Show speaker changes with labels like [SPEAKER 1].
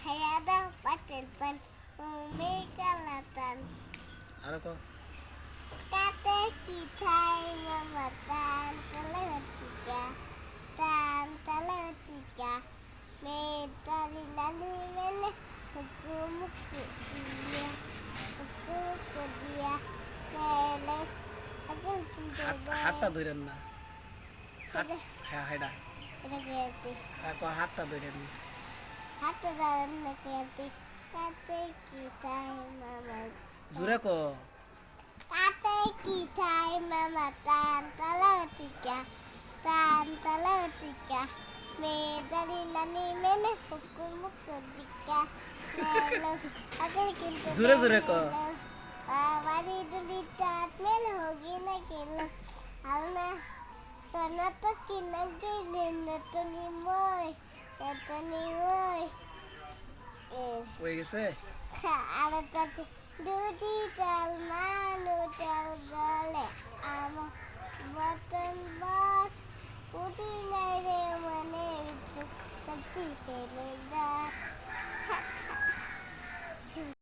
[SPEAKER 1] খাইয়া দাও পাটের পান ও মেঘালাটান
[SPEAKER 2] আর কো
[SPEAKER 1] কাতে কি ঠাই মামা টান তলে হচ্ছিকা টান তলে হচ্ছিকা মেয়েটারি নানি মেলে হুকুমুক দিয়া হুকুমুক দিয়া মেলে এখন কিন্তু
[SPEAKER 2] হাতটা ধরেন না হ্যাঁ হাইডা
[SPEAKER 1] এটা গেছে
[SPEAKER 2] হাতটা ধরেন না
[SPEAKER 1] হাতে দাঁড়ান না কেটে কাতে কি ঠাই মামা
[SPEAKER 2] জোরে কো
[SPEAKER 1] কাতে কি ঠাই মামা টান তলে হচ্ছিকা টান তলে হচ্ছিকা মেয়েটারি নানি মেলে হুকুমুক দিয়া মেলে এখন কিন্তু
[SPEAKER 2] জোরে জোরে কো
[SPEAKER 1] বাড়ি দুলি টাট মেল হোগি না খেলো আলনা কানা তো কিনা গেলে নটনি মই
[SPEAKER 2] হয়ে গেছে
[SPEAKER 1] আর তাতে দুটি চাল মানু চাল গলে আমার বটন বাস উঠি নাই রে মানে সত্যি পেলে